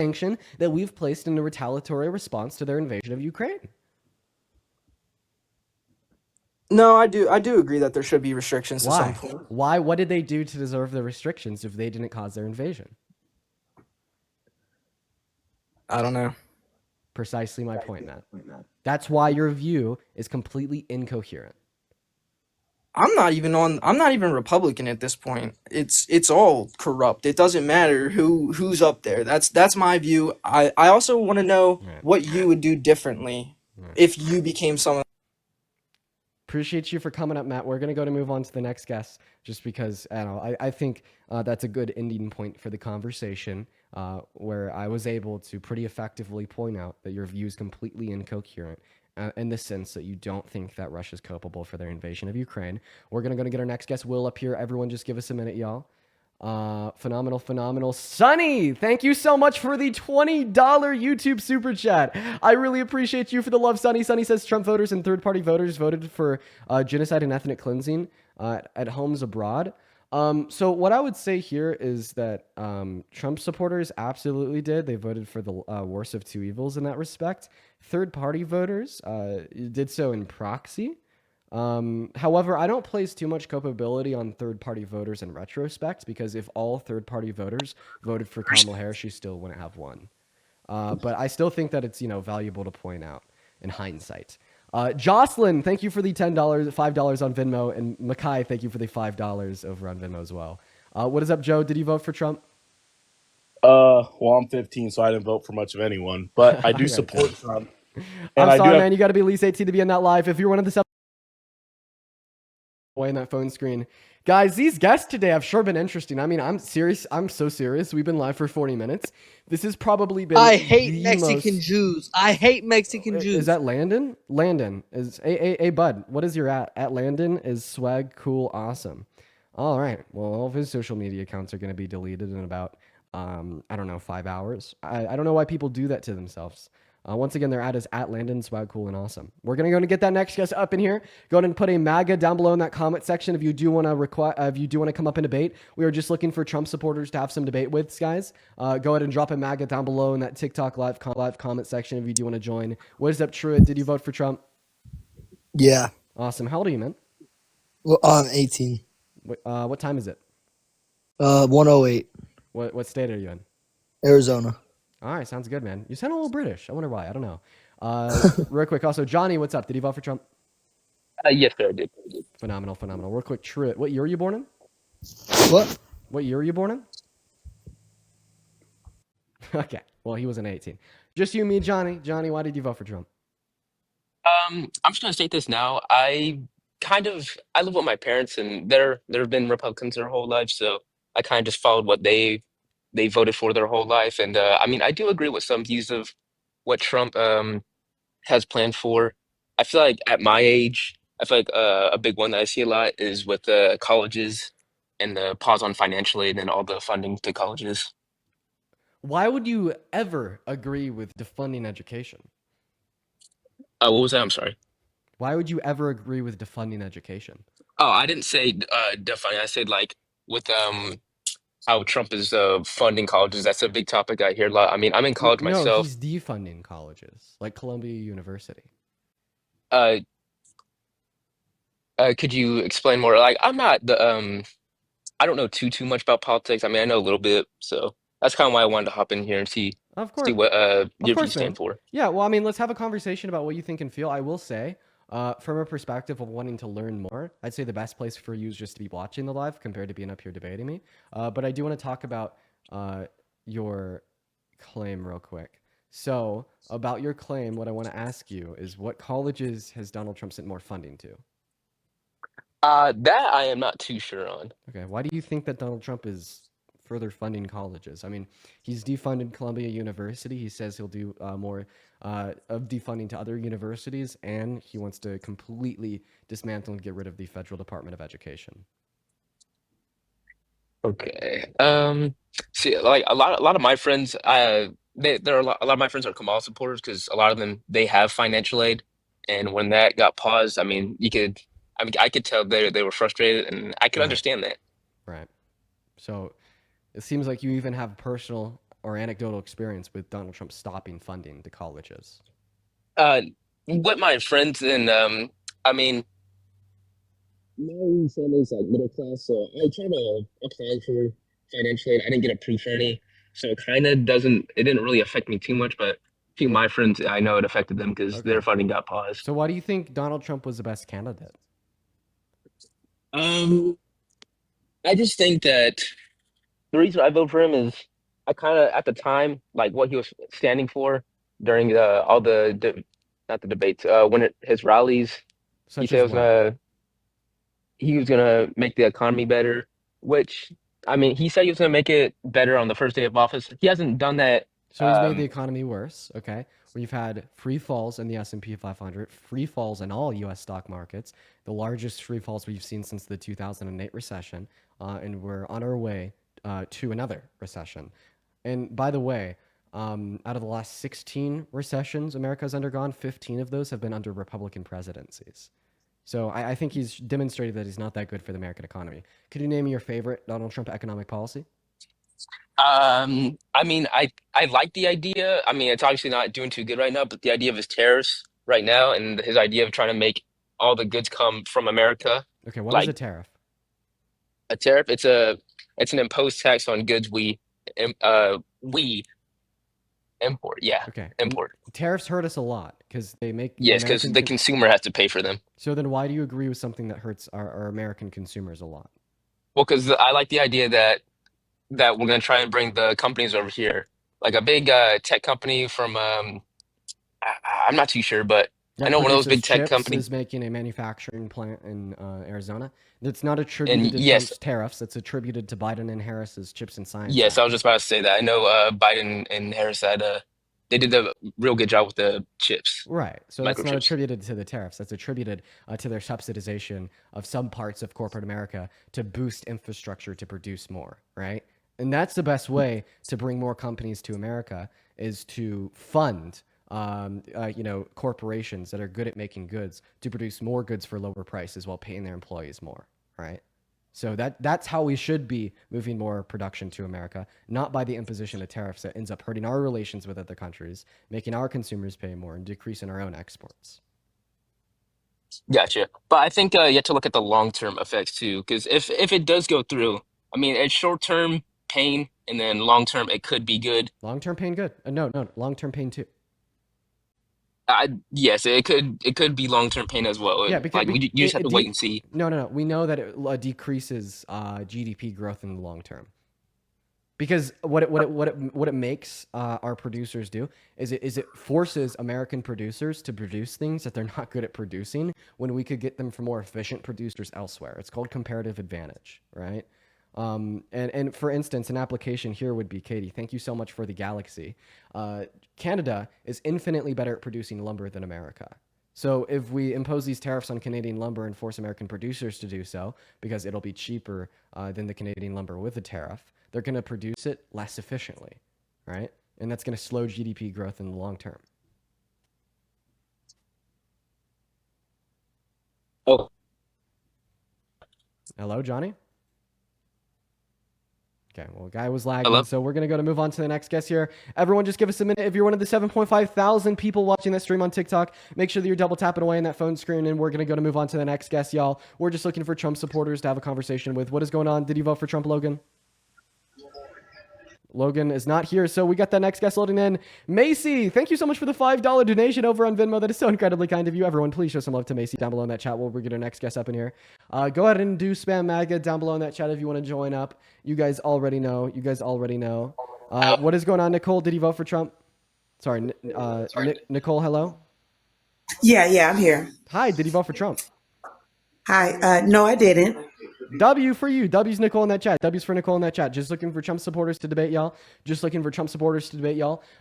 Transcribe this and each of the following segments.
sanction that we've placed in a retaliatory response to their invasion of Ukraine. No, I do agree that there should be restrictions to some Why? point. Why? What did they do to deserve the restrictions if they didn't cause their invasion? I don't know. Precisely my point, Matt. That's why your view is completely incoherent. I'm not even Republican at this point. It's all corrupt. It doesn't matter who's up there. That's my view. I also want to know Right. what you would do differently if you became someone. Appreciate you for coming up, Matt. We're going to move on to the next guest just because I think that's a good ending point for the conversation where I was able to pretty effectively point out that your view is completely incoherent in the sense that you don't think that Russia's culpable for their invasion of Ukraine. We're going to get our next guest, Will, up here. Everyone just give us a minute, y'all. Phenomenal. Sonny, thank you so much for the $20 YouTube super chat. I really appreciate you for the love, Sonny. Sonny says Trump voters and third-party voters voted for genocide and ethnic cleansing at homes abroad. So what I would say here is that Trump supporters absolutely did. They voted for the worst of two evils in that respect. Third-party voters did so in proxy. However, I don't place too much culpability on third-party voters in retrospect because if all third-party voters voted for Kamala Harris, she still wouldn't have won. But I still think that it's valuable to point out in hindsight. Jocelyn, thank you for the $10, $5 on Venmo, and Makai, thank you for the $5 over on Venmo as well. What is up, Joe? Did you vote for Trump? Well, I'm 15, so I didn't vote for much of anyone, but I do support Trump. And I'm sorry, man. You got to be at least 18 to be in that live. If you're one of the away in that phone screen. Guys, these guests today have sure been interesting. I mean, I'm serious. I'm so serious. We've been live for 40 minutes. This has probably been I hate Mexican Jews. I hate Mexican Jews. Is that Landon? Landon is a bud. What is your at Landon is swag cool awesome. All right. Well, all of his social media accounts are going to be deleted in about I don't know, 5 hours. I don't know why people do that to themselves. Once again, their ad is at Landon, swag, cool, and awesome. We're going to go and get that next guest up in here. Go ahead and put a MAGA down below in that comment section if you do want to come up and debate. We are just looking for Trump supporters to have some debate with, guys. Go ahead and drop a MAGA down below in that TikTok live comment section if you do want to join. What is up, Truett? Did you vote for Trump? Yeah. Awesome. How old are you, man? Well, I'm 18. What time is it? 1:08. What state are you in? Arizona. All right, sounds good, man. You sound a little British. I wonder why. I don't know. Real quick, also, Johnny, what's up? Did you vote for Trump? Yes, sir, I did. Phenomenal. Real quick, Truett, what year were you born in? What? What year were you born in? Okay, well, he wasn't 18. Just you, me, Johnny. Johnny, why did you vote for Trump? I'm just gonna state this now. I live with my parents, and they've been Republicans their whole life, so I kind of just followed what they voted for their whole life. And I mean, I do agree with some views of what Trump has planned for. I feel like at my age, I feel like a big one that I see a lot is with colleges and the pause on financial aid and all the funding to colleges. Why would you ever agree with defunding education? What was that? I'm sorry. Why would you ever agree with defunding education? Oh, I didn't say defunding. I said like with how Trump is funding colleges. That's a big topic I hear a lot. I mean, I'm in college No, myself. he's defunding colleges, like Columbia University. Uh, could you explain more? Like, I'm not I don't know too much about politics. I mean, I know a little bit, so that's kind of why I wanted to hop in here and see what your views stand for. Yeah, well, I mean, let's have a conversation about what you think and feel. I will say, from a perspective of wanting to learn more, I'd say the best place for you is just to be watching the live compared to being up here debating me. But I do want to talk about your claim real quick. So, about your claim, what I want to ask you is what colleges has Donald Trump sent more funding to? That I am not too sure on. Okay, why do you think that Donald Trump is further funding colleges? I mean, he's defunded Columbia University. He says he'll do more of defunding to other universities, and he wants to completely dismantle and get rid of the Federal Department of Education. Okay. See, like a lot of my friends, there are a lot of my friends are Kamala supporters because a lot of them they have financial aid, and when that got paused, I mean, I could tell they were frustrated, and I could understand that. Right. So it seems like you even have personal or anecdotal experience with Donald Trump stopping funding to colleges? Uh, with my friends and I mean, my family's like middle class, so I try to apply for financial aid. I didn't get approved for any, so it kind of doesn't. It didn't really affect me too much, but a few of my friends, I know it affected them because Okay. their funding got paused. So why do you think Donald Trump was the best candidate? Um, I just think that the reason I vote for him is I kind of at the time like what he was standing for during all the not the debates when his rallies. He Such said it as was what? he was gonna make the economy better, which I mean he said he was gonna make it better on the first day of office. He hasn't done that. So he's made the economy worse. Okay, we've had free falls in the S&P 500, free falls in all U.S. stock markets, the largest free falls we've seen since the 2008 recession, and we're on our way to another recession. And by the way, out of the last 16 recessions America's undergone, 15 of those have been under Republican presidencies. So I think he's demonstrated that he's not that good for the American economy. Could you name me your favorite Donald Trump economic policy? I mean, I like the idea. I mean, it's obviously not doing too good right now, but the idea of his tariffs right now and his idea of trying to make all the goods come from America, Okay, what is a like tariff? a tariff, it's an imposed tax on goods we import. Yeah, Okay, import. tariffs hurt us a lot because they make Yes, because American. the consumer has to pay for them. So then, why do you agree with something that hurts our American consumers a lot? Well, because I like the idea that we're gonna try and bring the companies over here, like a big tech company from I, I'm not too sure, but I That know one of those produces big tech chips companies. is making a manufacturing plant in Arizona. That's not And attributed to yes, Trump's tariffs. It's attributed to Biden and Harris's Chips and Science yes, I was Act. just about to say that. I know Biden and Harris had they did a real good job with the chips, Right. So that's not microchips. attributed to the tariffs. That's attributed to their subsidization of some parts of corporate America to boost infrastructure to produce more, right? And that's the best way to bring more companies to America is to fund, corporations that are good at making goods to produce more goods for lower prices while paying their employees more, right? So that's how we should be moving more production to America, not by the imposition of tariffs that ends up hurting our relations with other countries, making our consumers pay more, and decreasing our own exports. Gotcha. But I think you have to look at the long-term effects too, because if it does go through, I mean, it's short-term pain, and then long-term it could be good. Long-term pain, good. No, long-term pain too. Yes, it could be long-term pain as well. Yeah, because Like you just have to wait and see. no. We know that it decreases GDP growth in the long term. Because what it makes our producers do is it forces American producers to produce things that they're not good at producing when we could get them from more efficient producers elsewhere. It's called comparative advantage, right? And for instance, an application here would be Katie. Thank you so much for the galaxy. Canada is infinitely better at producing lumber than America. So if we impose these tariffs on Canadian lumber and force American producers to do so, because it'll be cheaper than the Canadian lumber with a tariff, they're going to produce it less efficiently, right? And that's going to slow GDP growth in the long term. Oh, Hello, Johnny? Okay, well, guy was lagging, hello. so we're going to move on to the next guest here. Everyone, just give us a minute. If you're one of the 7.5 thousand people watching this stream on TikTok, make sure that you're double tapping away on that phone screen, and we're going to move on to the next guest, y'all. We're just looking for Trump supporters to have a conversation with. What is going on? Did you vote for Trump, Logan? Logan is not here, so we got that next guest loading in. Macy, thank you so much for the $5 donation over on Venmo. That is so incredibly kind of you. Everyone, please show some love to Macy down below in that chat while we get our next guest up in here. Go ahead and do spam MAGA down below in that chat if you want to join up. You guys already know. What is going on, Nicole? Did you vote for Trump? Sorry, Nicole, hello? Yeah, I'm here. Hi, did you vote for Trump? Hi. No, I didn't. W for you. W's Nicole in that chat. W's for Nicole in that chat. Just looking for Trump supporters to debate, y'all.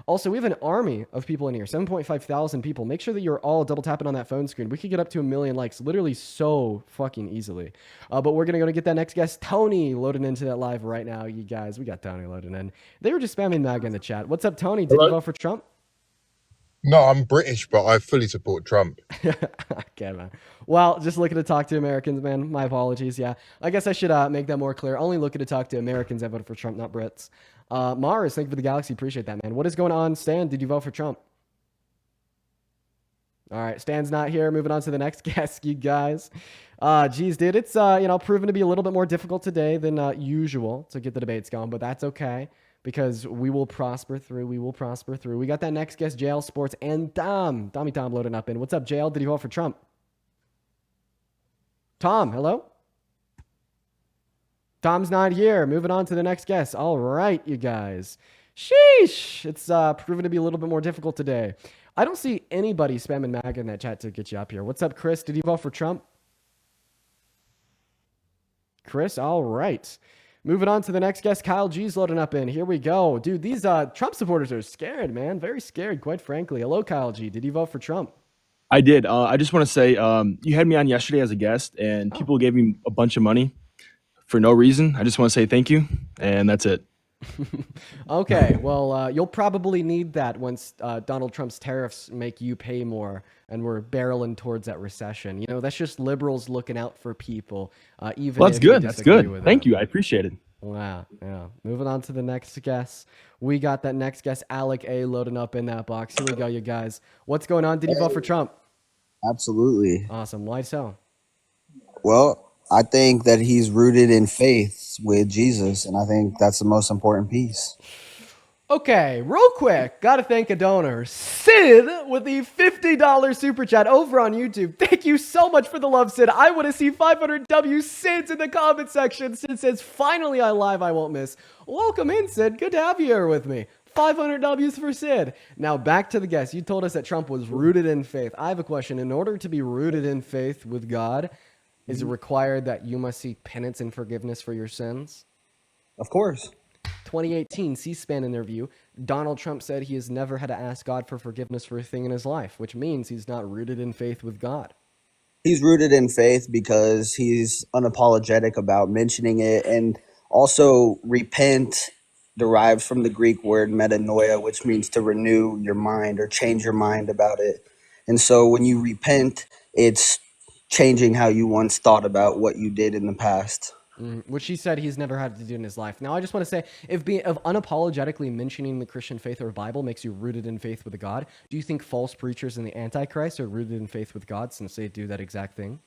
Also, we have an army of people in here. 7.5 thousand people. Make sure that you're all double tapping on that phone screen. We could get up to 1 million likes literally so fucking easily. But we're going to get that next guest, Tony, loading into that live right now, you guys. We got Tony loading in. They were just spamming MAGA in the chat. What's up, Tony? Did you vote for Trump? No, I'm British, but I fully support Trump. Okay, man. Well, just looking to talk to Americans, man. My apologies. Yeah, I guess I should make that more clear. Only looking to talk to Americans that voted for Trump, not Brits. Mars, thank you for the galaxy. Appreciate that, man. What is going on, Stan? Did you vote for Trump? All right, Stan's not here. Moving on to the next guest, you guys. Geez, dude, it's proven to be a little bit more difficult today than usual to get the debates going, but that's okay because we will prosper through. We will prosper through. We got that next guest, JL Sports, and Tom loading up in. What's up, JL? Did you vote for Trump? Tom, hello? Tom's not here. Moving on to the next guest. All right, you guys. Sheesh. It's proven to be a little bit more difficult today. I don't see anybody spamming Maga in that chat to get you up here. What's up, Chris? Did you vote for Trump? Chris, all right. Moving on to the next guest, Kyle G's loading up in. Here we go. Dude, these Trump supporters are scared, man. Very scared, quite frankly. Hello, Kyle G. Did you vote for Trump? I did. I just want to say you had me on yesterday as a guest, and people gave me a bunch of money for no reason. I just want to say thank you, and that's it. Okay, well, you'll probably need that once Donald Trump's tariffs make you pay more and we're barreling towards that recession. That's just liberals looking out for people. Even Well, that's if you good. That's disagree good. with Thank them. you. I appreciate it. Wow, yeah. Moving on to the next guest. We got that next guest, Alec A, loading up in that box. Here we go, you guys. What's going on? Did you vote for Trump? Absolutely. Awesome. Why so? Well, I think that he's rooted in faith with Jesus, and I think that's the most important piece. Okay, real quick, gotta thank a donor, Sid, with the $50 super chat over on YouTube. Thank you so much for the love, Sid. I want to see 500 W Sids in the comment section. Sid says, finally I live, I won't miss. Welcome in, Sid. Good to have you here with me. 500 W's for Sid. Now back to the guest. You told us that Trump was rooted in faith. I have a question. In order to be rooted in faith with God, is it required that you must seek penance and forgiveness for your sins? Of course. 2018 C-SPAN interview, Donald Trump said he has never had to ask God for forgiveness for a thing in his life, which means he's not rooted in faith with God. He's rooted in faith because he's unapologetic about mentioning it, and also repent derives from the Greek word metanoia, which means to renew your mind or change your mind about it. And so when you repent, it's changing how you once thought about what you did in the past. Which he said he's never had to do in his life. Now, I just want to say, if unapologetically mentioning the Christian faith or Bible makes you rooted in faith with God, do you think false preachers and the Antichrist are rooted in faith with God since they do that exact thing?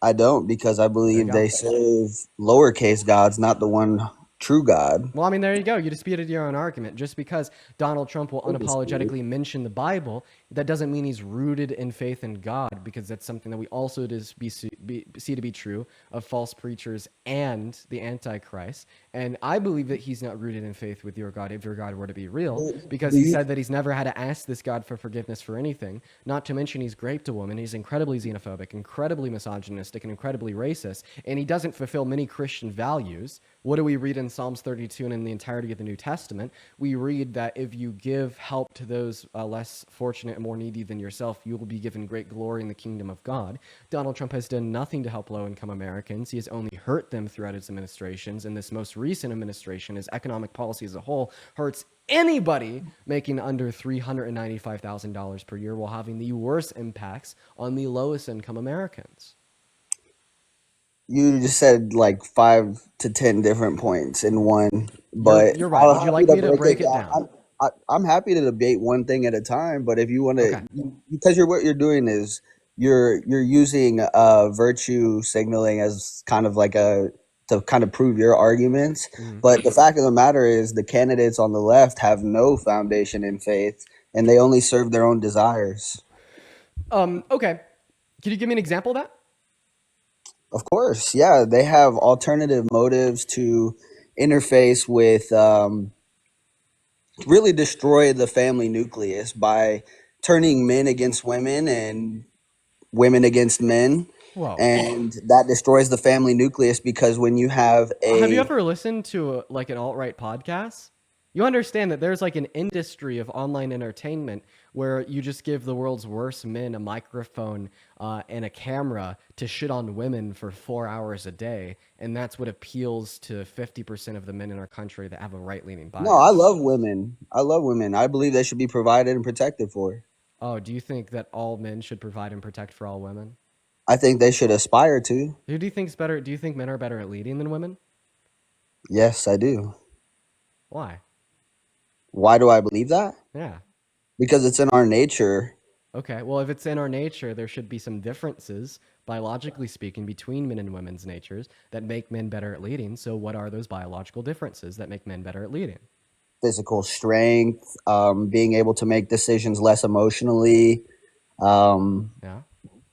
I don't, because I believe they serve lowercase gods, not the one true God. Well, I mean, there you go. You disputed your own argument. Just because Donald Trump will unapologetically mention the Bible, that doesn't mean he's rooted in faith in God, because that's something that we also see to be true of false preachers and the Antichrist. And I believe that he's not rooted in faith with your God, if your God were to be real, because he said that he's never had to ask this God for forgiveness for anything. Not to mention he's raped a woman. He's incredibly xenophobic, incredibly misogynistic, and incredibly racist. And he doesn't fulfill many Christian values. What do we read in Psalms 32 and in the entirety of the New Testament? We read that if you give help to those less fortunate and more needy than yourself, you will be given great glory in the kingdom of God. Donald Trump has done nothing to help low-income Americans. He has only hurt them throughout his administrations. And this most recent administration, his economic policy as a whole, hurts anybody making under $395,000 per year, while having the worst impacts on the lowest income americans. You just said like 5 to 10 different points in one, but you're right. Would you like me to break it down? I'm happy to debate one thing at a time, but if you want to, because what you're doing is you're using virtue signaling as kind of like to kind of prove your arguments. But the fact of the matter is the candidates on the left have no foundation in faith, and they only serve their own desires. Okay. Can you give me an example of that? Of course, yeah. They have alternative motives to interface with, really destroy the family nucleus by turning men against women and women against men. Whoa. And that destroys the family nucleus, because when you have Have you ever listened to like an alt-right podcast? You understand that there's like an industry of online entertainment where you just give the world's worst men a microphone and a camera to shit on women for 4 hours a day. And that's what appeals to 50% of the men in our country that have a right-leaning bias. No, I love women. I love women. I believe they should be provided and protected for. Oh, do you think that all men should provide and protect for all women? I think they should aspire to. Who do you think's better? Do you think men are better at leading than women? Yes, I do. Why? Why do I believe that? Yeah. Because it's in our nature. Okay, well, if it's in our nature, there should be some differences, biologically speaking, between men and women's natures that make men better at leading. So, what are those biological differences that make men better at leading? Physical strength, being able to make decisions less emotionally. Yeah.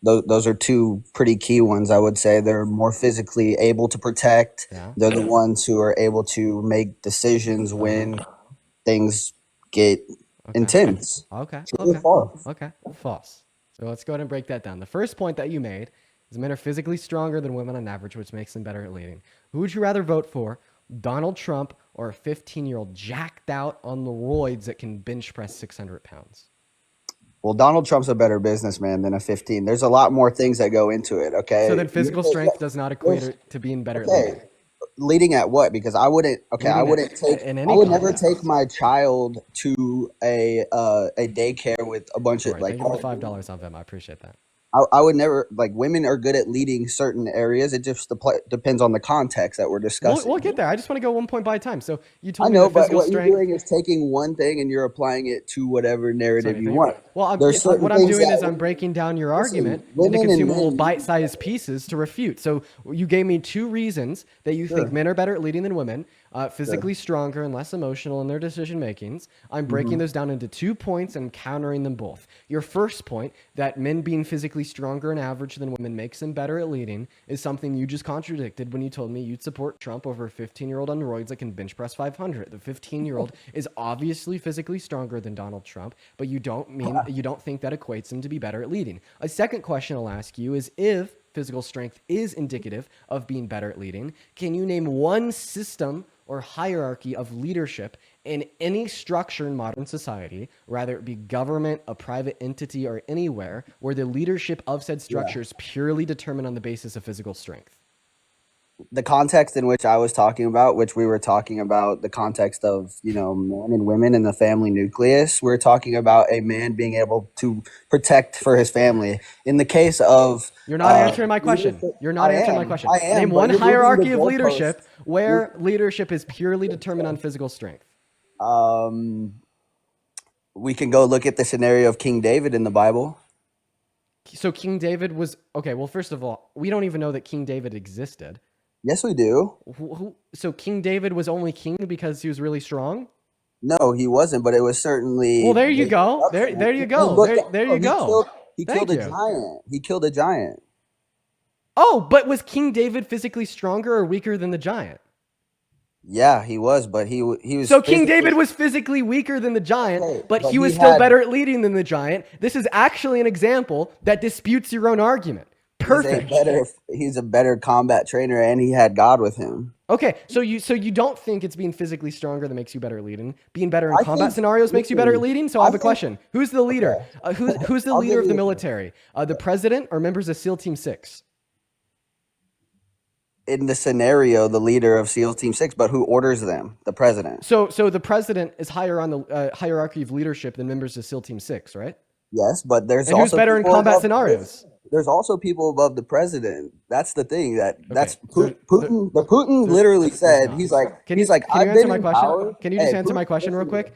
Those are two pretty key ones, I would say. They're more physically able to protect. Yeah. They're the ones who are able to make decisions when things get intense. Okay. True or false? Okay. False. So let's go ahead and break that down. The first point that you made is men are physically stronger than women on average, which makes them better at leading. Who would you rather vote for, Donald Trump or a 15-year-old jacked out on the roids that can bench press 600 pounds? Well, Donald Trump's a better businessman than a 15. There's a lot more things that go into it, okay? So then physical strength does not equate to being better at leading. Leading at what? Because I wouldn't never take my child to a daycare with a bunch of like. Thank you for the $5 on Venmo. I appreciate that. I would never, like, women are good at leading certain areas. It just depends on the context that we're discussing. We'll get there. I just want to go 1 point by a time. So you told I me know, that but physical what strength. you're doing is taking one thing and you're applying it to whatever narrative you want. Well, what I'm doing is I'm breaking down your argument into consumable bite-sized pieces to refute. So you gave me 2 reasons that you think men are better at leading than women, physically stronger and less emotional in their decision makings. I'm breaking those down into 2 points and countering them both. Your first point, that men being physically stronger and average than women makes them better at leading, is something you just contradicted when you told me you'd support Trump over a 15-year-old on roids that can bench press 500. The 15-year-old is obviously physically stronger than Donald Trump, but you don't think that equates him to be better at leading. A second question I'll ask you is, if physical strength is indicative of being better at leading, can you name one system or hierarchy of leadership in any structure in modern society, whether it be government, a private entity, or anywhere, where the leadership of said structure is purely determined on the basis of physical strength? The context in which I was talking about, which we were talking about the context of, men and women in the family nucleus, we're talking about a man being able to protect for his family. In the case of... You're not answering my question. You're not answering my question. Name one hierarchy of leadership where leadership is purely determined on physical strength. We can go look at the scenario of King David in the Bible. So King David was... Okay, well, first of all, we don't even know that King David existed. Yes, we do. So King David was only king because he was really strong? No, he wasn't, but it was certainly... Well, there you go. There you go. There you go. He killed a giant. He killed a giant. Oh, but was King David physically stronger or weaker than the giant? Yeah, he was, but he was... So King David was physically weaker than the giant, but he was still better at leading than the giant. This is actually an example that disputes your own argument. Perfect. He's a better combat trainer, and he had God with him. Okay, so you don't think it's being physically stronger that makes you better at leading? Being better in combat scenarios makes you better at leading? So I have a question. Who's the leader? Who's the leader of the military? The president or members of SEAL Team 6? In the scenario, the leader of SEAL Team 6, but who orders them? The president. So the president is higher on the hierarchy of leadership than members of SEAL Team 6, right? Yes, but there's also... And who's better in combat scenarios? There's also people above the president. That's the thing. That's Putin. Putin literally said, he's like, Can you answer my question? Can you just answer my question real quick?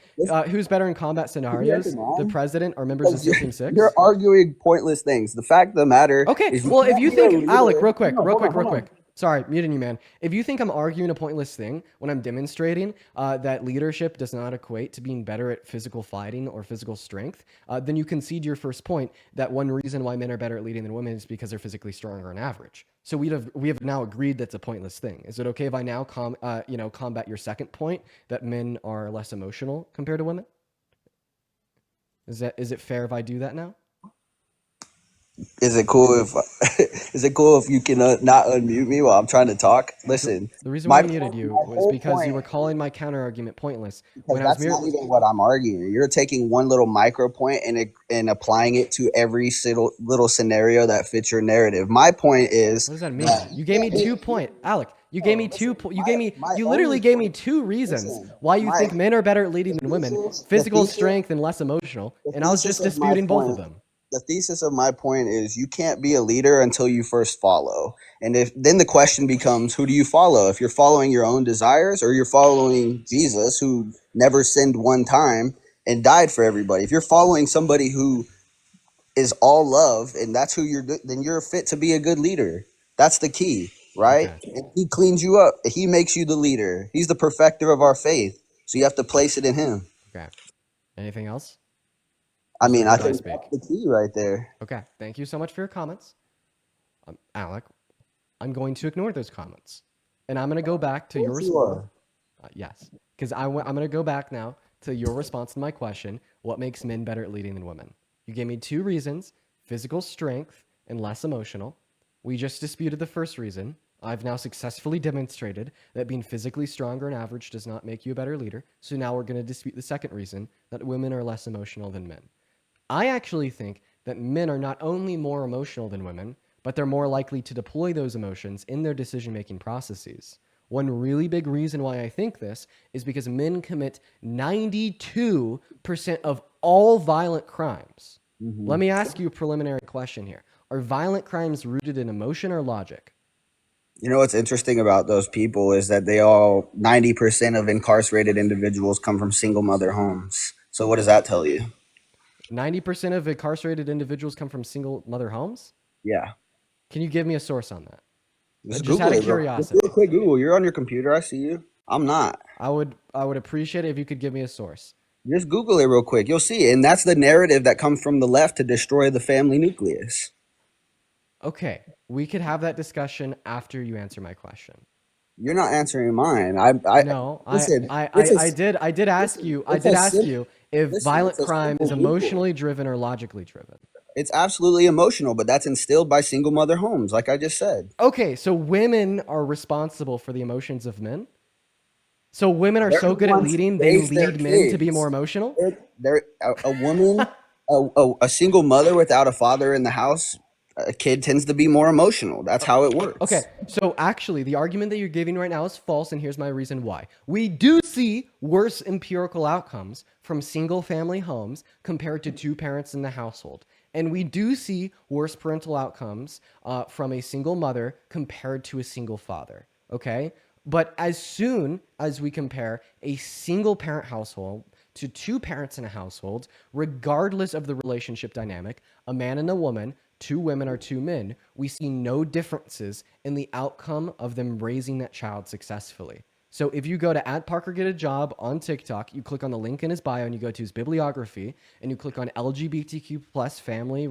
Who's better in combat scenarios? The president or members of SEAL Team 6? You're arguing pointless things. The fact of the matter. Okay. Well, if you think, Alec, real quick. Sorry, muting you, man. If you think I'm arguing a pointless thing when I'm demonstrating that leadership does not equate to being better at physical fighting or physical strength, then you concede your first point that one reason why men are better at leading than women is because they're physically stronger on average. So we have now agreed that's a pointless thing. Is it okay if I now combat your second point that men are less emotional compared to women? Is it fair if I do that now? Is it cool if you can not unmute me while I'm trying to talk? Listen, the reason why I muted you was because you were calling my counter argument pointless. That's not even what I'm arguing. You're taking one little micro point and applying it to every little scenario that fits your narrative. My point is, what does that mean? You gave me 2 points, Alec. You gave me you literally gave me 2 reasons why you think men are better at leading than women: physical strength and less emotional. And I was just disputing both of them. the thesis of my point is you can't be a leader until you first follow. And if then the question becomes, who do you follow? If you're following your own desires, or you're following Jesus, who never sinned one time and died for everybody. If you're following somebody who is all love and that's who then you're fit to be a good leader. That's the key, right? Okay. And he cleans you up. He makes you the leader. He's the perfecter of our faith. So you have to place it in him. Okay. Anything else? I Or mean, I did I think speak? that's the key right there. Okay. Thank you so much for your comments. Alec, I'm going to ignore those comments. And I'm going to go back to your Yes, you response. are. Yes. Because I'm going to go back now to your response to my question, what makes men better at leading than women? You gave me two reasons, physical strength and less emotional. We just disputed the first reason. I've now successfully demonstrated that being physically stronger and average does not make you a better leader. So now we're going to dispute the second reason, that women are less emotional than men. I actually think that men are not only more emotional than women, but they're more likely to deploy those emotions in their decision-making processes. One really big reason why I think this is because men commit 92% of all violent crimes. Let me ask you a preliminary question here. Are violent crimes rooted in emotion or logic? You know what's interesting about those people is that 90% of incarcerated individuals come from single mother homes. So what does that tell you? 90% of incarcerated individuals come from single mother homes? Yeah. Can you give me a source on that? Just Just Google out of it, bro. Just do curiosity. a quick Google. You're on your computer. I see you. I'm not. I would appreciate it if you could give me a source. Just Google it real quick. You'll see it. And that's the narrative that comes from the left to destroy the family nucleus. Okay, we could have that discussion after you answer my question. You're not answering mine. No, Listen. I did ask you if violent It's a crime simple is Google. emotionally driven or logically driven. It's absolutely emotional, but that's instilled by single mother homes, like I just said. Okay, so women are responsible for the emotions of men? So women are They're so the good at ones leading, who they raise their lead men to be more kids. emotional? A woman, a single mother without a father in the house, a kid tends to be more emotional. That's how it Okay, works. so actually, the argument that you're giving right now is false, and here's my reason why. We do see worse empirical outcomes from single family homes compared to two parents in the household. And we do see worse parental outcomes from a single mother compared to a single father. Okay? But as soon as we compare a single parent household to two parents in a household, regardless of the relationship dynamic, a man and a woman, two women or two men, we see no differences in the outcome of them raising that child successfully. So if you go to @ParkerGetAJob on TikTok, you click on the link in his bio and you go to his bibliography and you click on LGBTQ plus family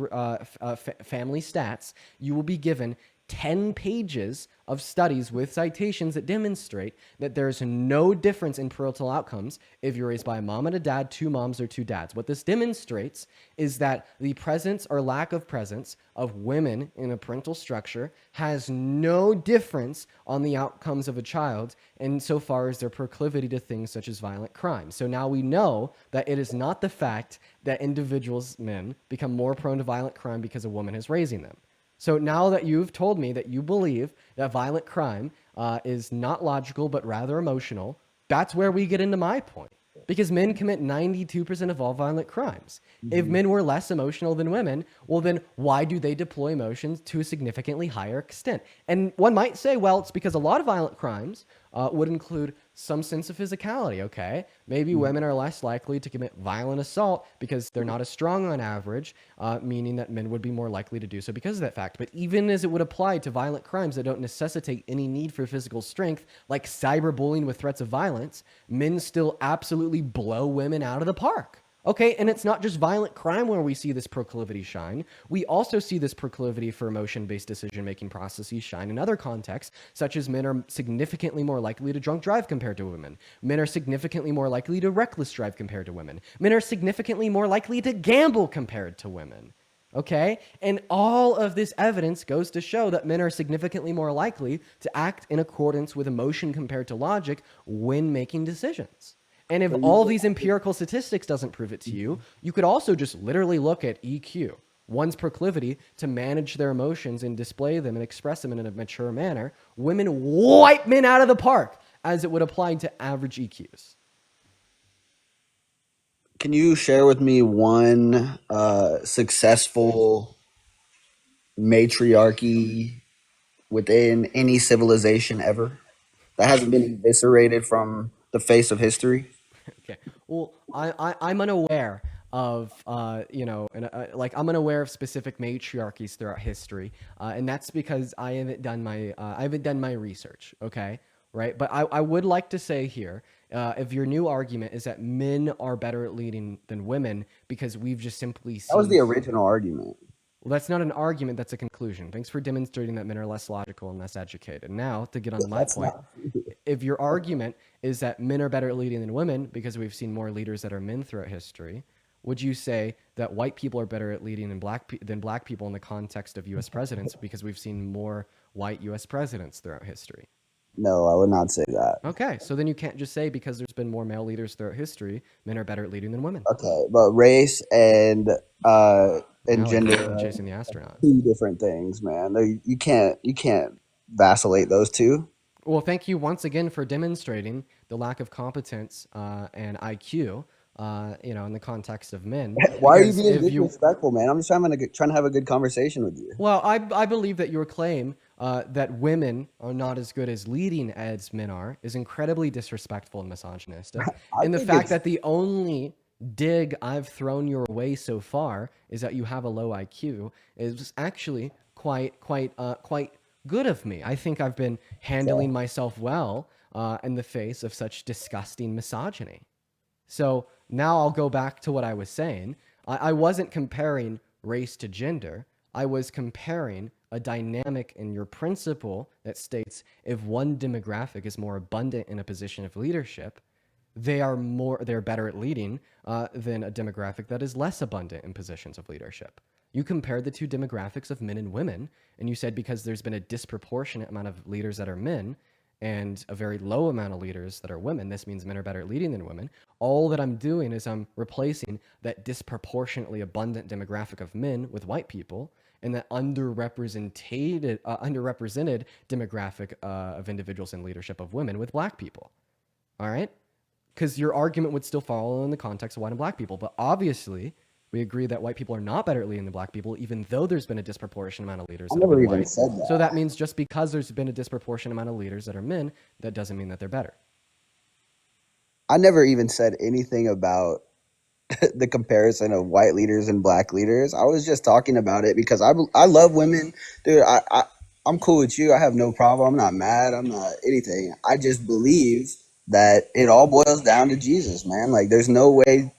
family stats, you will be given 10 pages of studies with citations that demonstrate that there's no difference in parental outcomes if you're raised by a mom and a dad, two moms, or two dads. What this demonstrates is that the presence or lack of presence of women in a parental structure has no difference on the outcomes of a child insofar as their proclivity to things such as violent crime. So now we know that it is not the fact that individuals, men, become more prone to violent crime because a woman is raising them. So now that you've told me that you believe that violent crime is not logical but rather emotional, that's where we get into my point. Because men commit 92% of all violent crimes. If men were less emotional than women, well, then why do they deploy emotions to a significantly higher extent? And one might say, well, it's because a lot of violent crimes would include some sense of physicality, okay? Maybe women are less likely to commit violent assault because they're not as strong on average, meaning that men would be more likely to do so because of that fact. But even as it would apply to violent crimes that don't necessitate any need for physical strength, like cyberbullying with threats of violence, men still absolutely blow women out of the park. Okay, and it's not just violent crime where we see this proclivity shine. We also see this proclivity for emotion-based decision-making processes shine in other contexts, such as men are significantly more likely to drunk drive compared to women. Men are significantly more likely to reckless drive compared to women. Men are significantly more likely to gamble compared to women. Okay? And all of this evidence goes to show that men are significantly more likely to act in accordance with emotion compared to logic when making decisions. And if all these empirical statistics doesn't prove it to you, you could also just literally look at EQ, one's proclivity to manage their emotions and display them and express them in a mature manner. Women wipe men out of the park as it would apply to average EQs. Can you share with me one successful matriarchy within any civilization ever that hasn't been eviscerated from the face of history? Okay. Well, I'm unaware of like I'm unaware of specific matriarchies throughout history, and that's because I haven't done my research. Okay, right. But I would like to say here, if your new argument is that men are better at leading than women because we've just simply That was seen. the original argument. Well, that's not an argument. That's a conclusion. Thanks for demonstrating that men are less logical and less educated. Now, to get on to my That's point, not. if your argument is that men are better at leading than women because we've seen more leaders that are men throughout history, would you say that white people are better at leading than black people in the context of U.S. presidents because we've seen more white U.S. presidents throughout history? No, I would not say that. Okay, so then you can't just say because there's been more male leaders throughout history, men are better at leading than women. Okay, but race and Now, like gender Franklin are chasing the astronaut. two different things, man. You can't vacillate those two. Well, thank you once again for demonstrating the lack of competence and IQ, in the context of men. Why are you Because being if you, disrespectful, man? I'm just trying to have a good conversation with you. well, I believe that your claim that women are not as good as leading as men are is incredibly disrespectful and misogynistic. I And the think fact it's that the only dig I've thrown your way so far is that you have a low IQ is actually quite good of me. I think I've been handling myself well in the face of such disgusting misogyny. So now I'll go back to what I was saying. I wasn't comparing race to gender. I was comparing a dynamic in your principle that states if one demographic is more abundant in a position of leadership, they're better at leading than a demographic that is less abundant in positions of leadership. You compared the two demographics of men and women, and you said because there's been a disproportionate amount of leaders that are men and a very low amount of leaders that are women, this means men are better at leading than women. All that I'm doing is I'm replacing that disproportionately abundant demographic of men with white people and that underrepresented demographic of individuals in leadership of women with black people. All right? Because your argument would still follow in the context of white and black people. But obviously, we agree that white people are not better at leading than black people, even though there's been a disproportionate amount of leaders I that have never been even white. said So that. that means just because there's been a disproportionate amount of leaders that are men, that doesn't mean that they're better. I never even said anything about the comparison of white leaders and black leaders. I was just talking about it because I love women, dude. I'm cool with you. I have no problem. I'm not mad. I'm not anything. I just believe that it all boils down to Jesus, man. Like there's no way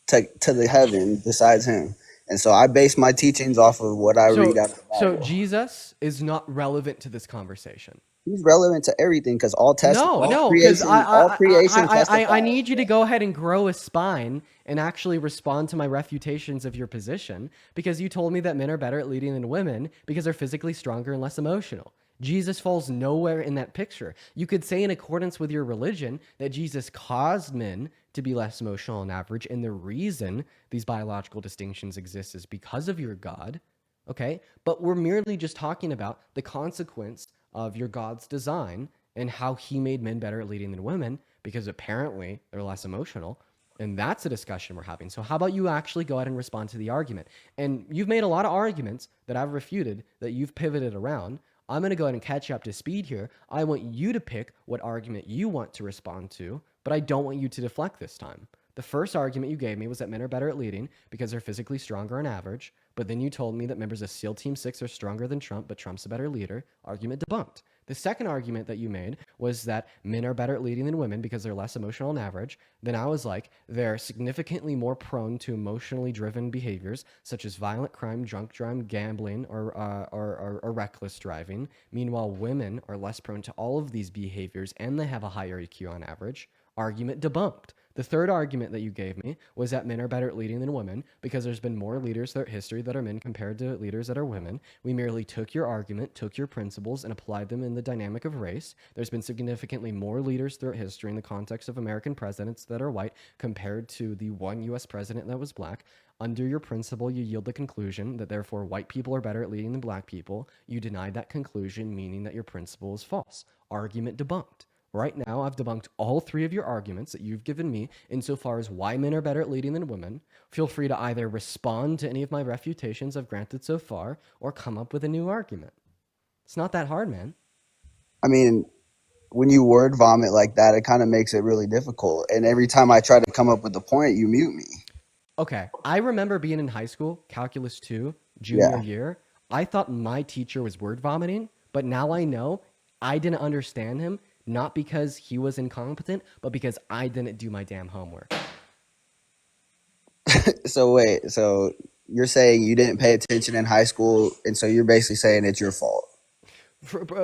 to the heaven besides him. And so I base my teachings off of what I read So, out of the so Bible. Jesus is not relevant to this conversation. He's relevant to everything because No, because all creation I testifies. need you to go ahead and grow a spine and actually respond to my refutations of your position because you told me that men are better at leading than women because they're physically stronger and less emotional. Jesus falls nowhere in that picture. You could say, in accordance with your religion, that Jesus caused men to be less emotional on average, and the reason these biological distinctions exist is because of your God. Okay, but we're merely just talking about the consequence of your God's design and how he made men better at leading than women because apparently they're less emotional. And that's a discussion we're having. So how about you actually go ahead and respond to the argument? And you've made a lot of arguments that I've refuted that you've pivoted around. I'm going to go ahead and catch you up to speed here. I want you to pick what argument you want to respond to, but I don't want you to deflect this time. The first argument you gave me was that men are better at leading because they're physically stronger on average. But then you told me that members of SEAL Team 6 are stronger than Trump, but Trump's a better leader. Argument debunked. The second argument that you made was that men are better at leading than women because they're less emotional on average. Then I was like, they're significantly more prone to emotionally driven behaviors such as violent crime, drunk driving, gambling, or reckless driving. Meanwhile, women are less prone to all of these behaviors and they have a higher EQ on average. Argument debunked. The third argument that you gave me was that men are better at leading than women because there's been more leaders throughout history that are men compared to leaders that are women. We merely took your argument, took your principles, and applied them in the dynamic of race. There's been significantly more leaders throughout history in the context of American presidents that are white compared to the one U.S. president that was black. Under your principle, you yield the conclusion that therefore white people are better at leading than black people. You denied that conclusion, meaning that your principle is false. Argument debunked. Right now, I've debunked all 3 of your arguments that you've given me insofar as why men are better at leading than women. Feel free to either respond to any of my refutations I've granted so far or come up with a new argument. It's not that hard, man. I mean, when you word vomit like that, it kind of makes it really difficult. And every time I try to come up with a point, you mute me. Okay, I remember being in high school, Calculus 2, junior Yeah. year. I thought my teacher was word vomiting, but now I know I didn't understand him, not because he was incompetent, but because I didn't do my damn homework. So wait, so you're saying you didn't pay attention in high school, and so you're basically saying it's your fault.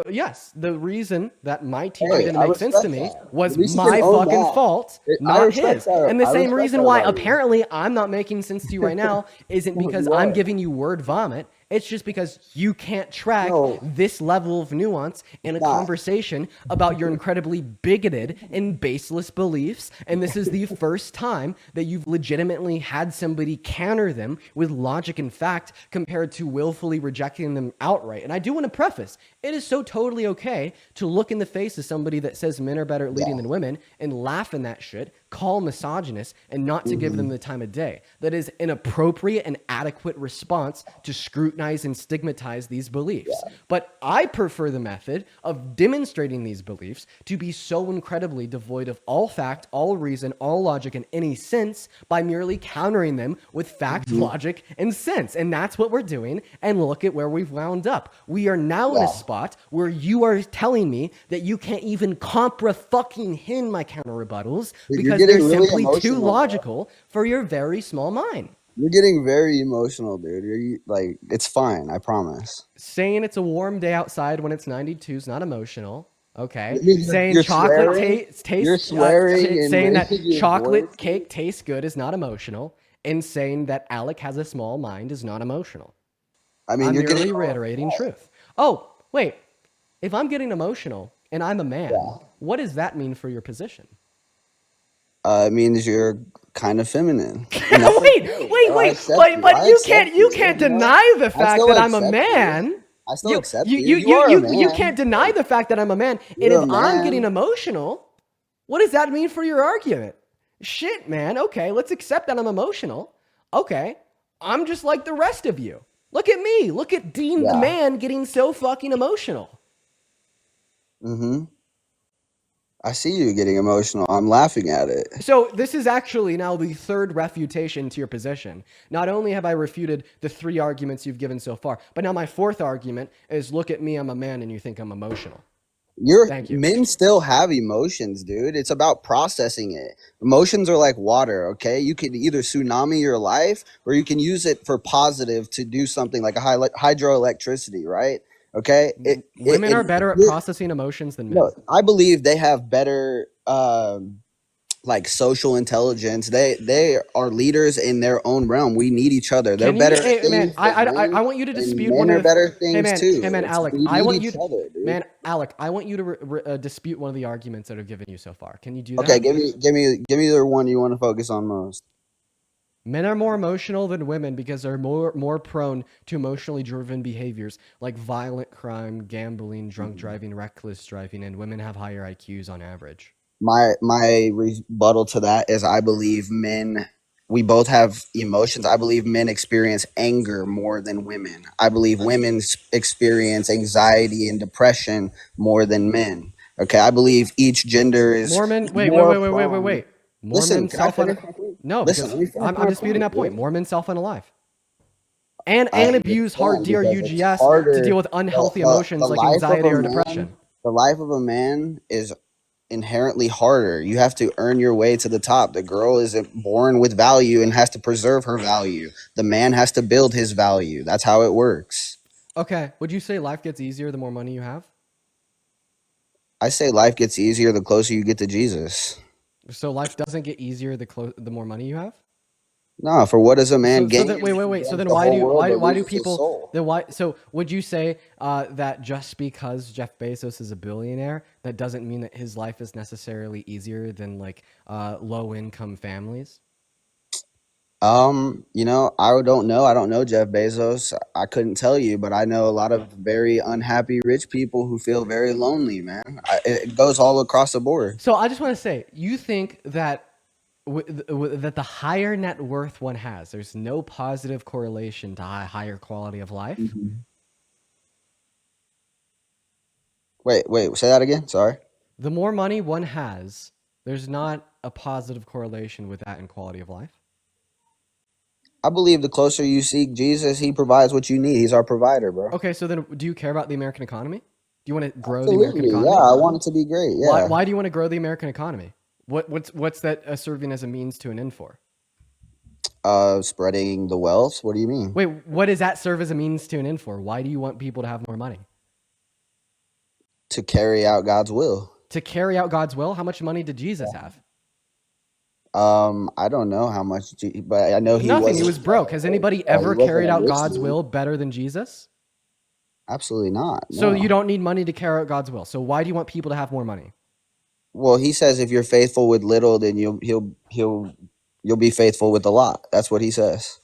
Yes, the reason that my teacher Hey, didn't I make sense to respect me that. was At least you can my own fucking that. fault, I not respect his. that. And the I same respect reason that why about you. apparently I'm not making sense to you right now isn't No, because you I'm are. giving you word vomit. It's just because you can't track No, this level of nuance in a not. conversation about your incredibly bigoted and baseless beliefs. And this is the first time that you've legitimately had somebody counter them with logic and fact compared to willfully rejecting them outright. And I do want to preface, it is so totally okay to look in the face of somebody that says men are better at leading than women and laugh in that shit, call misogynist, and not to give them the time of day. That is an appropriate and adequate response to scrutinize and stigmatize these beliefs. But I prefer the method of demonstrating these beliefs to be so incredibly devoid of all fact, all reason, all logic, and any sense by merely countering them with fact, logic, and sense. And that's what we're doing. And look at where we've wound up. We are now in a spot where you are telling me that you can't even comprehend my counter rebuttals Dude, you're because getting they're really simply too emotional, bro. logical for your very small mind. You're getting very emotional, dude. Like, it's fine. I promise. Saying it's a warm day outside when it's 92 is not emotional. Okay. You're Saying chocolate swearing. You're tastes, swearing and saying that raising your chocolate voice. cake tastes good is not emotional. And saying that Alec has a small mind is not emotional. I mean, I'm you're merely getting. reiterating truth. Oh, wait. If I'm getting emotional and I'm a man, Yeah. what does that mean for your position? It means you're kind of feminine. wait, And that's wait, okay. wait, I accept you. but I you accept can't you, deny the I fact still that I'm a accept you. man. I still accept You you. You are a you man. can't deny the fact that I'm a man. And You're if a I'm getting man. emotional, what does that mean for your argument? Shit, man. Okay, let's accept that I'm emotional. Okay, I'm just like the rest of you. Look at me. Look at Dean the Yeah. man getting so fucking emotional. Mm-hmm. I see you getting emotional. I'm laughing at it. So this is actually now the third refutation to your position. Not only have I refuted the 3 arguments you've given so far, but now my 4th argument is look at me, I'm a man, and you think I'm emotional. Thank you. Men still have emotions, dude. It's about processing it. Emotions are like water, okay? You can either tsunami your life or you can use it for positive to do something like a hydroelectricity, right? Okay? Women are better at processing emotions than men. No, I believe they have better like social intelligence. They are leaders in their own realm. We need each other. They're Can you, better hey, at man, things than I men, want you to and dispute men one are of the, better things too. hey man, Alec, We I need want each you to, other, dude. man, Alec, I want you to dispute one of the arguments that I've given you so far. Can you do that? Okay, give me the one you want to focus on most. Men are more emotional than women because they're more prone to emotionally driven behaviors like violent crime, gambling, drunk driving, reckless driving, and women have higher IQs on average. My rebuttal to that is I believe we both have emotions. I believe men experience anger more than women. I believe women experience anxiety and depression more than men. Okay, I believe each gender is Mormon, wait. prone. Listen, Mormon can I self finish my point? No, Listen, because let me finish I'm my disputing point, that point. dude. Mormon self unalive. And I abuse hard understand because it's DRUGS to harder. deal with unhealthy The emotions like life of anxiety a or man, depression. the life of a man is inherently harder. You have to earn your way to the top. The girl isn't born with value and has to preserve her value. The man has to build his value. That's how it works. Okay, would you say life gets easier the more money you have? I say life gets easier the closer you get to Jesus. So life doesn't get easier the more money you have? No, for what does a man So gain? then wait. So then the why whole world but do loses his people soul? then why? So would you say that just because Jeff Bezos is a billionaire, that doesn't mean that his life is necessarily easier than like low income families? I don't know. I don't know Jeff Bezos. I couldn't tell you, but I know a lot of very unhappy rich people who feel very lonely, man. It goes all across the board. So I just want to say, you think that that the higher net worth one has, there's no positive correlation to higher quality of life? Mhm. Wait, say that again. Sorry. The more money one has, there's not a positive correlation with that in quality of life? I believe the closer you seek Jesus, he provides what you need. He's our provider, bro. Okay, so then do you care about the American economy? Do you want to grow the American Absolutely. economy? Yeah, I want it to be great. Yeah. Why do you want to grow the American economy? What's that serving as a means to an end for? Spreading the wealth. What do you mean? Wait, what does that serve as a means to an end for? Why do you want people to have more money? To carry out God's will. To carry out God's will? How much money did Jesus have? I don't know how much, but I know he Nothing. He was broke. Has anybody ever wasn't carried a out rich God's dude. will better than Jesus? Absolutely not. So No. you don't need money to carry out God's will. So why do you want people to have more money? Well, he says if you're faithful with little, then you'll be faithful with a lot. That's what he says.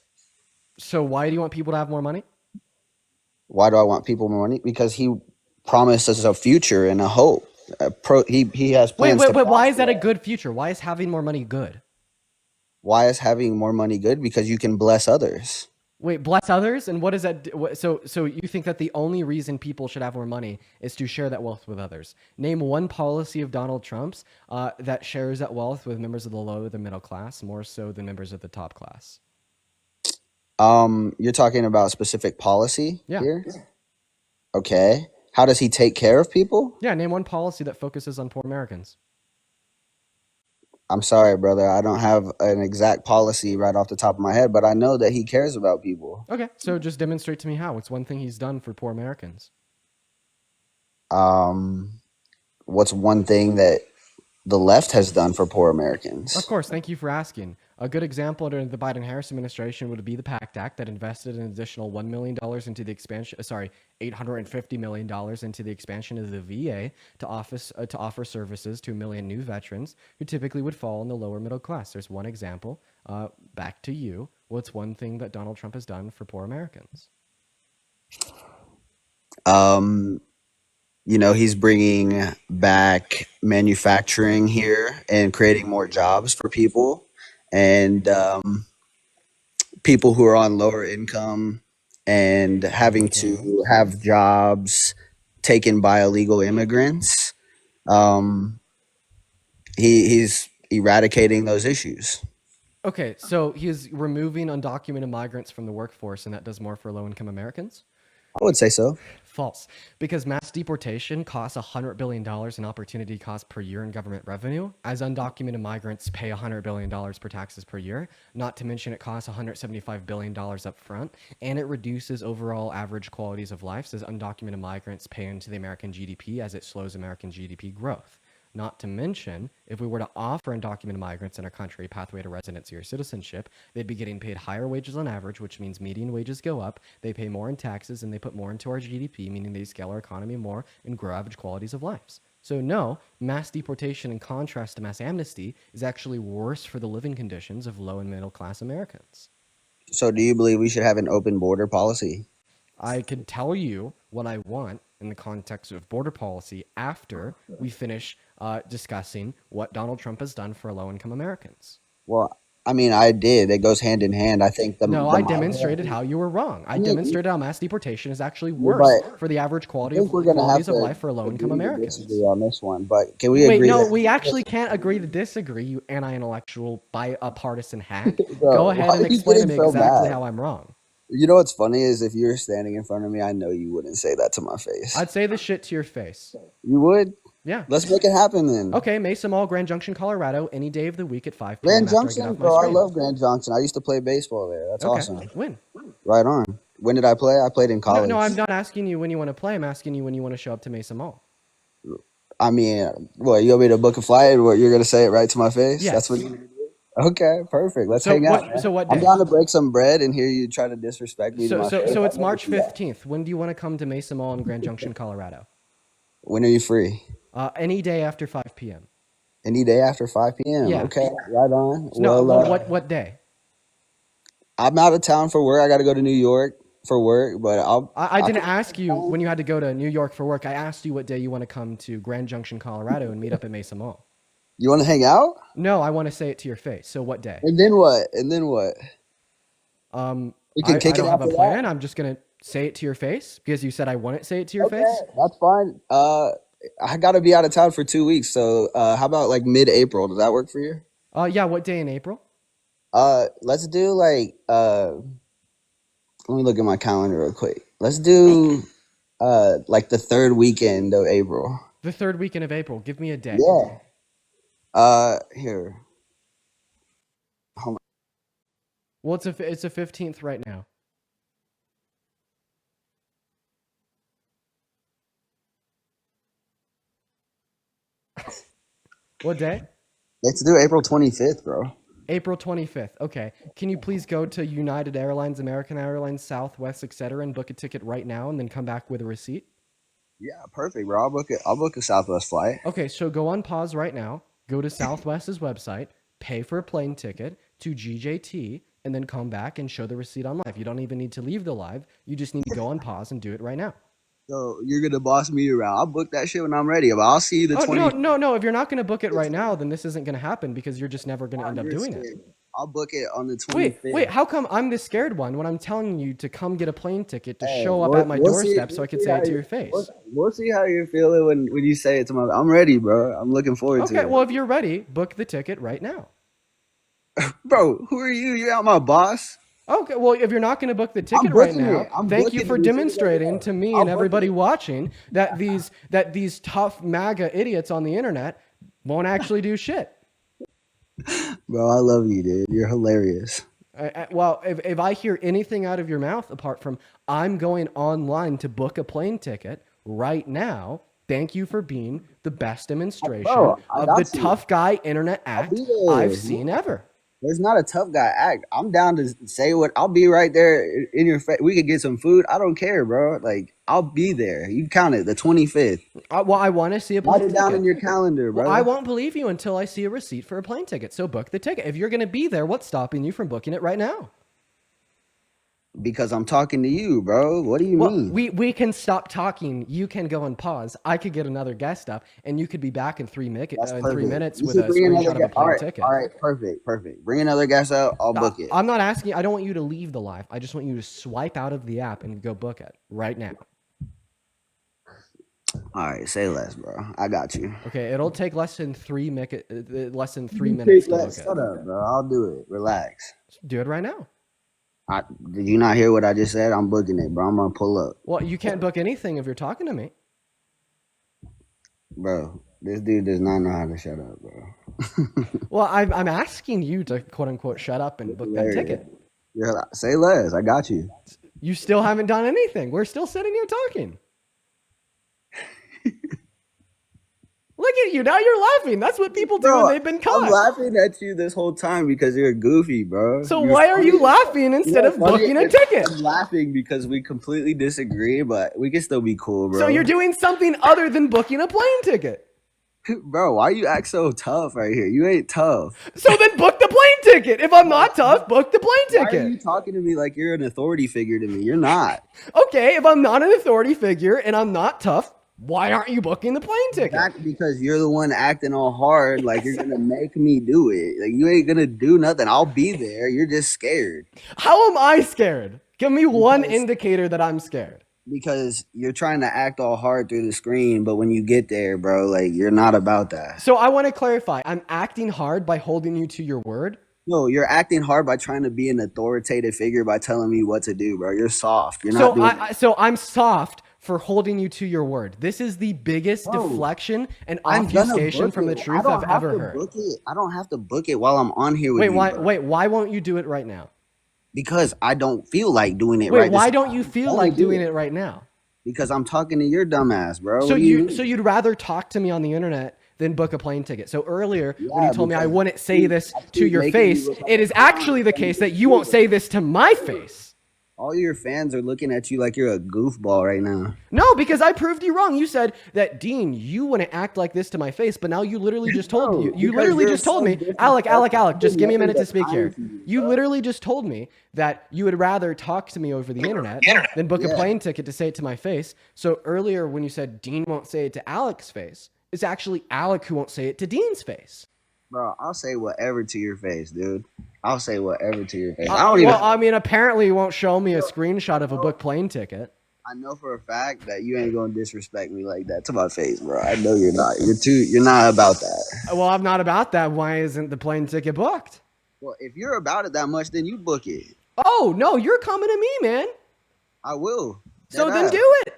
So why do you want people to have more money? Why do I want people more money? Because he promised us a future and a hope. He has Wait, plans. why is that a good future? Why is having more money good? Why is having more money good? Because you can bless others. Wait, bless others? And what does that do? So you think that the only reason people should have more money is to share that wealth with others? Name one policy of Donald Trump's that shares that wealth with members of the low, the middle class, more so than members of the top class. You're talking about specific policy Yeah. here? Okay. How does he take care of people? Yeah, name one policy that focuses on poor Americans. I'm sorry, brother. I don't have an exact policy right off the top of my head, but I know that he cares about people. Okay, so just demonstrate to me how. What's one thing he's done for poor Americans? What's one thing that the left has done for poor Americans? Of course, thank you for asking. A good example under the Biden-Harris administration would be the PACT Act that invested an additional $1 million into the expansion, $850 million into the expansion of the VA to offer services to 1 million new veterans who typically would fall in the lower middle class. There's one example. Back to you. What's one thing that Donald Trump has done for poor Americans? He's bringing back manufacturing here and creating more jobs for people. And people who are on lower income and having to have jobs taken by illegal immigrants. He's eradicating those issues. Okay, so he's removing undocumented migrants from the workforce, and that does more for low-income Americans? I would say so. False, because mass deportation costs $100 billion in opportunity cost per year in government revenue, as undocumented migrants pay $100 billion per taxes per year, not to mention it costs $175 billion up front, and it reduces overall average qualities of life, as undocumented migrants pay into the American GDP as it slows American GDP growth. Not to mention, if we were to offer undocumented migrants in our country a pathway to residency or citizenship, they'd be getting paid higher wages on average, which means median wages go up, they pay more in taxes, and they put more into our GDP, meaning they scale our economy more and grow average qualities of lives. So no, mass deportation in contrast to mass amnesty is actually worse for the living conditions of low and middle class Americans. So do you believe we should have an open border policy? I could tell you what I want in the context of border policy after we finish discussing what Donald Trump has done for low-income Americans. Well, I mean, I did. It goes hand in hand. I think I demonstrated how you were wrong. I demonstrated how mass deportation is actually worse for the average qualities of life for low-income Americans. Disagree on this one, but can we agree? No, we actually can't agree to disagree, you anti-intellectual, bipartisan hack. Go ahead and explain to me exactly how I'm wrong. You know what's funny is if you were standing in front of me, I know you wouldn't say that to my face. I'd say the shit to your face. You would? Yeah. Let's make it happen then. Okay, Mesa Mall, Grand Junction, Colorado, any day of the week at 5 p.m. Grand Junction? Bro, I love Grand Junction. I used to play baseball there. That's awesome. When? Right on. When did I play? I played in college. No, I'm not asking you when you want to play. I'm asking you when you want to show up to Mesa Mall. I mean, what, you want me to book a flight? What, you're going to say it right to my face? Yes. That's what you're going to do? Okay, perfect. Let's hang out. So what day? I'm down to break some bread and hear you try to disrespect me to my face. So it's March 15th. When do you want to come to Mesa Mall in Grand Junction, Colorado? When are you free? Any day after 5 p.m. Any day after 5 p.m. Yeah. Okay, right on. No, what day? I'm out of town for work. I got to go to New York for work, but I didn't can- ask you when you had to go to New York for work. I asked you what day you want to come to Grand Junction, Colorado, and meet up at Mesa Mall. You want to hang out? No, I want to say it to your face. So what day? And then what? And then what? We can I kick it don't have a after plan. that. I'm just gonna say it to your face because you said I want to say it to your Okay, face. that's fine. I got to be out of town for 2 weeks, so how about like mid-April? Does that work for you? Yeah. What day in April? Let's do like let me look at my calendar real quick. Let's do like the third weekend of April. The third weekend of April. Give me a day. Yeah. Here. Hold on. Well, it's a 15th right now. What day? Let's do April 25th, bro. April 25th. Okay. Can you please go to United Airlines, American Airlines, Southwest, etc., and book a ticket right now, and then come back with a receipt? Yeah, perfect, bro. I'll book it. I'll book a Southwest flight. Okay, so go on pause right now. Go to Southwest's website, pay for a plane ticket to GJT, and then come back and show the receipt on live. You don't even need to leave the live. You just need to go on pause and do it right now. So you're gonna boss me around. I'll book that shit when I'm ready. But I'll see you the Oh, 20th. no. If you're not going to book it right now, then this isn't going to happen because you're just never going to end up doing it. I'll book it on the 25th. Wait, how come I'm the scared one when I'm telling you to come get a plane ticket to Hey, show up we'll- at my we'll see- doorstep so I could say it to your face? We'll see how you're feeling when you say it to my. I'm ready, bro. I'm looking forward to Okay, it. well, if you're ready, book the ticket right now. Bro, who are you? You're not my boss. Okay, well, if you're not going to book the ticket I'm right booking now, it. I'm thank you booking for the ticket right demonstrating now. to me I'll and book everybody it. watching that these tough MAGA idiots on the internet won't actually do shit. Bro, I love you, dude. You're hilarious. Well, if I hear anything out of your mouth apart from I'm going online to book a plane ticket right now, thank you for being the best demonstration Bro, I of got the you. tough guy internet act be there. I've seen ever. There's not a tough guy act. I'm down to say what. I'll be right there in your face. We could get some food. I don't care, bro. Like, I'll be there. You count it, the 25th. Well, I want to see a Write plane it down ticket. in your calendar, bro. Well, I won't believe you until I see a receipt for a plane ticket. So book the ticket. If you're going to be there, what's stopping you from booking it right now? Because I'm talking to you, bro. What do you Well, mean? we can stop talking. You can go and pause. I could get another guest up, and you could be back in 3 minutes. That's In perfect. 3 minutes You with should a bring another screenshot of a guest. plane ticket. All right, perfect. Bring another guest out. I'll book it. I'm not asking. I don't want you to leave the live. I just want you to swipe out of the app and go book it right now. All right, say less, bro. I got you. Okay, it'll take less than 3 minutes. Less than 3 minutes to book Shut it. up, bro. I'll do it. Relax. Do it right now. Did you not hear what I just said? I'm booking it, bro. I'm gonna pull up, Well, you can't book anything if you're talking to me. bro. This dude does not know how to shut up, bro. Well, I'm asking you to quote unquote shut up and book that Hilarious. ticket. Say less. I got you. You still haven't done anything. We're still sitting here talking. Look at you. Now you're laughing. That's what people do when they've been caught. I'm laughing at you this whole time because you're goofy, bro. So You're why are you funny. laughing instead of funny. booking a ticket? I'm laughing because we completely disagree, but we can still be cool, bro. So you're doing something other than booking a plane ticket. Bro, why you act so tough right here? You ain't tough. So then book the plane ticket. If I'm not tough, book the plane Why are you ticket. talking to me like you're an authority figure to me? You're not. Okay, if I'm not an authority figure and I'm not tough, why aren't you booking the plane ticket? Back because you're the one acting all hard, like you're gonna make me do it. Like you ain't gonna do nothing. I'll be there. You're just scared How am I scared? Give me one Because- indicator that I'm scared. because you're trying to act all hard through the screen, but when you get there, bro, like you're not about that. So I want to clarify. I'm acting hard by holding you to your word. No, you're acting hard by trying to be an authoritative figure by telling me what to do, bro. You're soft. You're not doing So I'm soft for holding you to your word. This is the biggest Bro, deflection and I'm gonna obfuscation book from the it. I truth don't I've have ever to heard. book it. I don't have to book it while I'm on here with you. Bro. Why won't you do it right now? Because I don't feel like doing it Wait, right. why this- don't you feel Why like do doing it right now? Because I'm talking to your dumbass, bro. So What do you mean? so you'd rather talk to me on the internet than book a plane ticket. So earlier when Yeah, you told me I because wouldn't say this I to keep your making you face, look like it is a actually the case that you won't say this to my face. All your fans are looking at you like you're a goofball right now. No, because I proved you wrong. You said that, Dean, you wouldn't act like this to my face, but now you literally just told No, you because literally you're just told so me, disrespectful. Alec, just give me a minute to Never speak got here. time to you, You bro. literally just told me that you would rather talk to me over the internet than book a Yeah. plane ticket to say it to my face. So earlier when you said Dean won't say it to Alec's face, it's actually Alec who won't say it to Dean's face. Bro, I'll say whatever to your face, dude. I'll say whatever to your face. I don't even. Well, I mean, apparently you won't show me a screenshot of a book plane ticket. I know for a fact that you ain't gonna disrespect me like that to my face, bro. I know you're not. You're not about that. Well, I'm not about that. Why isn't the plane ticket booked? Well, if you're about it that much, then you book it. Oh, no, you're coming to me, man. I will. So Dead then ass. do it.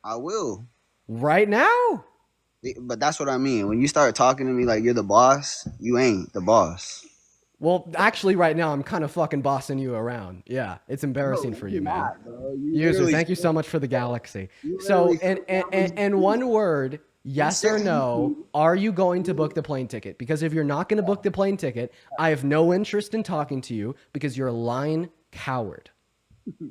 I will. Right now. But that's what I mean. When you start talking to me like you're the boss, you ain't the boss. Well, actually, right now, I'm kind of fucking bossing you around. Yeah, it's embarrassing for you, man. User, thank you so much for the galaxy. So, in one word, yes or no, are you going to book the plane ticket? Because if you're not going to book the plane ticket, I have no interest in talking to you because you're a lying coward.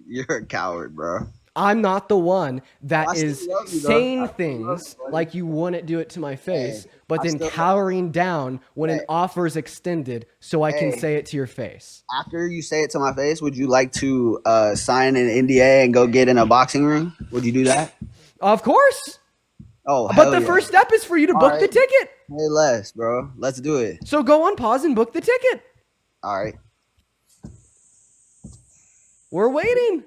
You're a coward, bro. I'm not the one that I still is love you, though. saying I still love things you, buddy. like you wouldn't do it to my face, but I then still love cowering down when an Hey. offer is extended so I can Hey. say it to your face. After you say it to my face, would you like to sign an NDA and go get in a boxing ring? Would you do that? Of course. Oh, But hell the yeah. first step is for you to All book the right. ticket. Say less, bro. Let's do it. So go on pause and book the ticket. All right. We're waiting.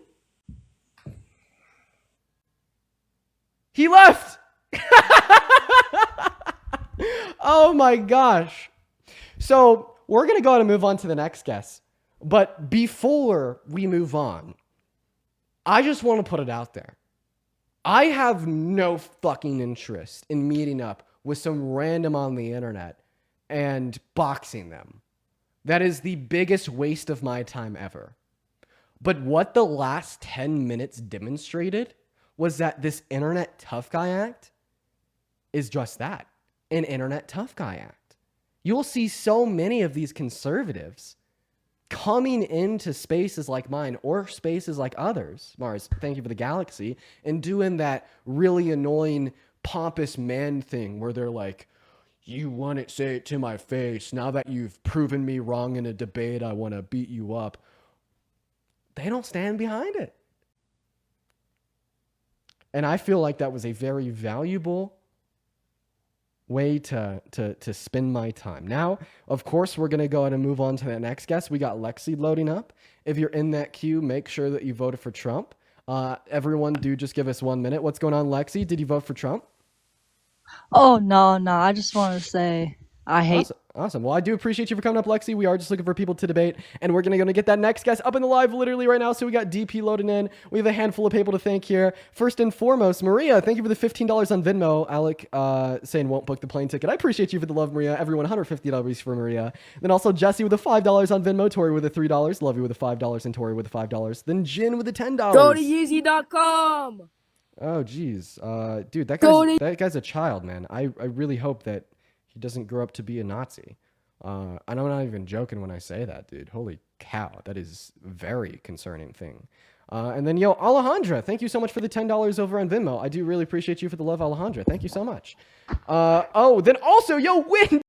He left. Oh my gosh. So we're going to go ahead and move on to the next guest. But before we move on, I just want to put it out there. I have no fucking interest in meeting up with some random on the internet and boxing them. That is the biggest waste of my time ever. But what the last 10 minutes demonstrated was that this internet tough guy act is just that, an internet tough guy act. You'll see so many of these conservatives coming into spaces like mine or spaces like others, Mars, thank you for the galaxy, and doing that really annoying pompous man thing where they're like, you wouldn't say it to my face. Now that you've proven me wrong in a debate, I want to beat you up. They don't stand behind it. And I feel like that was a very valuable way to spend my time. Now, of course, we're going to go ahead and move on to the next guest. We got Lexi loading up. If you're in that queue, make sure that you voted for Trump. Everyone, do just give us 1 minute. What's going on, Lexi? Did you vote for Trump? Oh, no. I just want to say I hate. Awesome. Well, I do appreciate you for coming up, Lexi. We are just looking for people to debate, and we're going to get that next guest up in the live literally right now. So we got DP loading in. We have a handful of people to thank here. First and foremost, Maria, thank you for the $15 on Venmo. Alec saying won't book the plane ticket. I appreciate you for the love, Maria. Everyone, $150 for Maria. Then also Jesse with the $5 on Venmo. Tori with the $3. Love you with the $5, and Tori with the $5. Then Jin with the $10. Go to Yeezy.com. Oh, geez. Dude, that guy's a child, man. I really hope that he doesn't grow up to be a Nazi. And I'm not even joking when I say that, dude. Holy cow. That is a very concerning thing. And then, Alejandra, thank you so much for the $10 over on Venmo. I do really appreciate you for the love, Alejandra. Thank you so much. Then also, Win